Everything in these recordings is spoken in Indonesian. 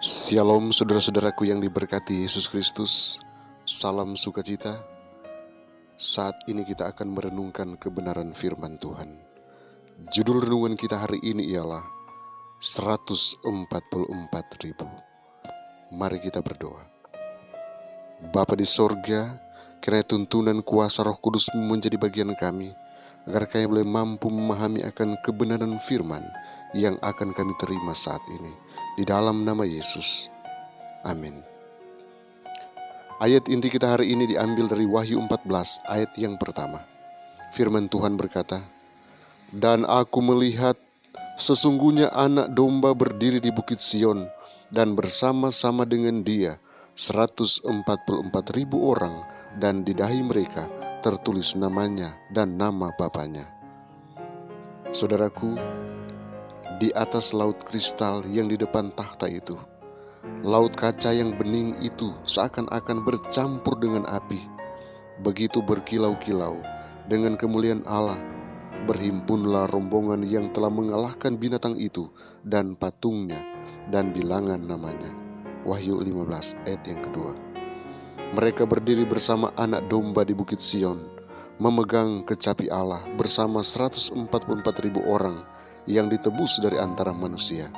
Shalom saudara-saudaraku yang diberkati Yesus Kristus. Salam sukacita. Saat ini kita akan merenungkan kebenaran firman Tuhan. Judul renungan kita hari ini ialah 144.000. Mari kita berdoa. Bapa di sorga, kiranya tuntunan kuasa Roh Kudus-Mu menjadi bagian kami, agar kami boleh mampu memahami akan kebenaran firman yang akan kami terima saat ini. Di dalam nama Yesus. Amin. Ayat inti kita hari ini diambil dari Wahyu 14 ayat yang pertama. Firman Tuhan berkata, "Dan aku melihat sesungguhnya anak domba berdiri di bukit Sion, dan bersama-sama dengan dia 144.000 orang, dan di dahi mereka tertulis namanya dan nama Bapanya." Saudaraku, di atas laut kristal yang di depan tahta itu, laut kaca yang bening itu seakan-akan bercampur dengan api. Begitu berkilau-kilau dengan kemuliaan Allah, berhimpunlah rombongan yang telah mengalahkan binatang itu dan patungnya dan bilangan namanya. Wahyu 15 ayat yang kedua. Mereka berdiri bersama anak domba di bukit Sion, memegang kecapi Allah bersama 144.000 orang yang ditebus dari antara manusia.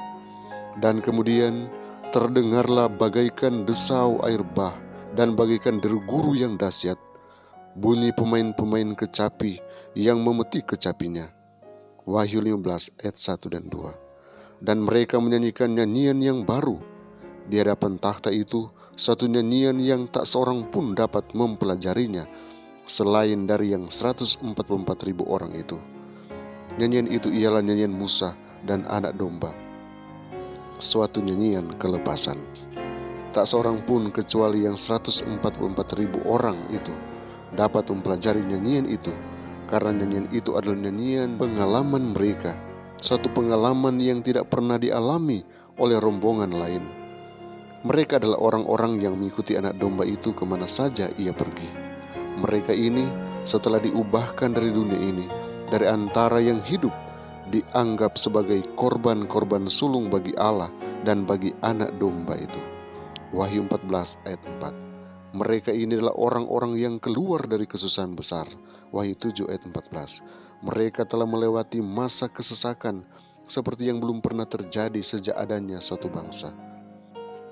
Dan kemudian terdengarlah bagaikan desau air bah dan bagaikan deru guru yang dahsyat, bunyi pemain-pemain kecapi yang memetik kecapinya. Wahyu 15 ayat 1 dan 2. Dan mereka menyanyikan nyanyian yang baru. Di hadapan tahta itu satu nyanyian yang tak seorang pun dapat mempelajarinya selain dari yang 144.000 orang itu. Nyanyian itu ialah nyanyian Musa dan anak domba, suatu nyanyian kelepasan. Tak seorang pun kecuali yang 144.000 orang itu dapat mempelajari nyanyian itu, karena nyanyian itu adalah nyanyian pengalaman mereka, suatu pengalaman yang tidak pernah dialami oleh rombongan lain. Mereka adalah orang-orang yang mengikuti anak domba itu kemana saja ia pergi. Mereka ini setelah diubahkan dari dunia ini, dari antara yang hidup, dianggap sebagai korban-korban sulung bagi Allah dan bagi anak domba itu. Wahyu 14 ayat 4. Mereka ini adalah orang-orang yang keluar dari kesusahan besar. Wahyu 7 ayat 14. Mereka telah melewati masa kesesakan seperti yang belum pernah terjadi sejak adanya suatu bangsa.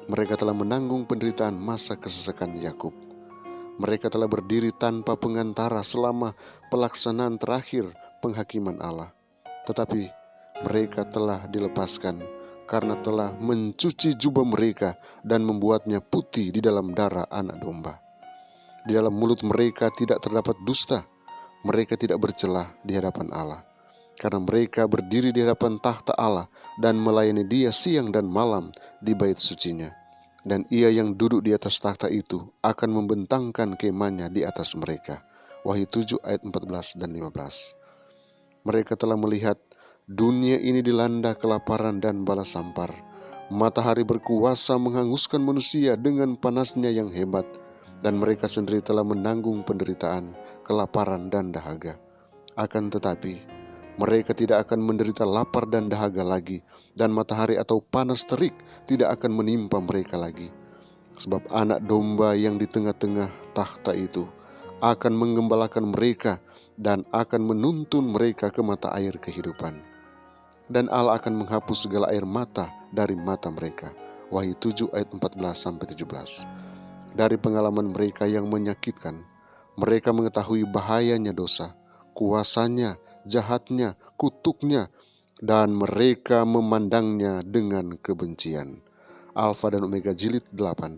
Mereka telah menanggung penderitaan masa kesesakan Yakub. Mereka telah berdiri tanpa pengantara selama pelaksanaan terakhir penghakiman Allah. Tetapi mereka telah dilepaskan karena telah mencuci jubah mereka dan membuatnya putih di dalam darah anak domba. Di dalam mulut mereka tidak terdapat dusta. Mereka tidak bercelah di hadapan Allah, karena mereka berdiri di hadapan tahta Allah dan melayani Dia siang dan malam di bait sucinya. Dan Ia yang duduk di atas tahta itu akan membentangkan kemahnya di atas mereka. Wahyu 7 ayat 14 dan 15. Mereka telah melihat dunia ini dilanda kelaparan dan bala sampar. Matahari berkuasa menghanguskan manusia dengan panasnya yang hebat, dan mereka sendiri telah menanggung penderitaan, kelaparan dan dahaga. Akan tetapi mereka tidak akan menderita lapar dan dahaga lagi, dan matahari atau panas terik tidak akan menimpa mereka lagi. Sebab anak domba yang di tengah-tengah tahta itu akan menggembalakan mereka dan akan menuntun mereka ke mata air kehidupan. Dan Allah akan menghapus segala air mata dari mata mereka. Wahyu 7 ayat 14-17. Dari pengalaman mereka yang menyakitkan, mereka mengetahui bahayanya dosa, kuasanya, jahatnya, kutuknya, dan mereka memandangnya dengan kebencian. Alfa dan Omega jilid 8,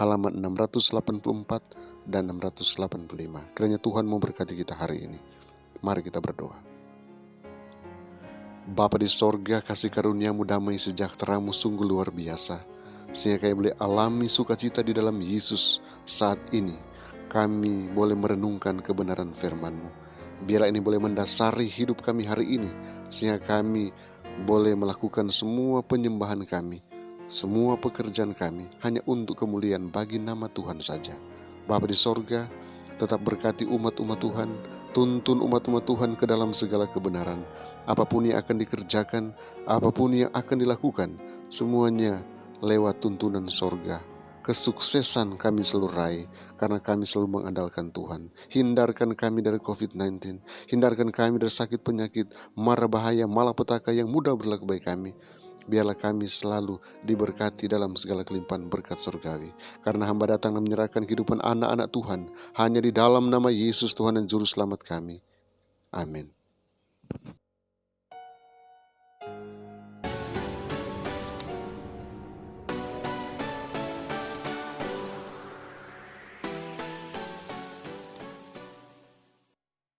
halaman 684 dan 685. Kiranya Tuhan memberkati kita hari ini. Mari kita berdoa. Bapa di sorga, kasih karunia-Mu, damai sejahtera-Mu sungguh luar biasa, sehingga kami boleh alami sukacita di dalam Yesus saat ini. Kami boleh merenungkan kebenaran firman-Mu. Biarlah ini boleh mendasari hidup kami hari ini, sehingga kami boleh melakukan semua penyembahan kami, semua pekerjaan kami hanya untuk kemuliaan bagi nama Tuhan saja. Bapa di sorga, tetap berkati umat-umat Tuhan, tuntun umat-umat Tuhan ke dalam segala kebenaran. Apapun yang akan dikerjakan, apapun yang akan dilakukan, semuanya lewat tuntunan sorga. Kesuksesan kami selalu raih karena kami selalu mengandalkan Tuhan. Hindarkan kami dari COVID-19, hindarkan kami dari sakit penyakit, mara bahaya, malapetaka yang mudah berlaku bagi kami. Biarlah kami selalu diberkati dalam segala kelimpahan berkat surgawi. Karena hamba datang dan menyerahkan kehidupan anak-anak Tuhan hanya di dalam nama Yesus Tuhan dan Juru Selamat kami. Amin.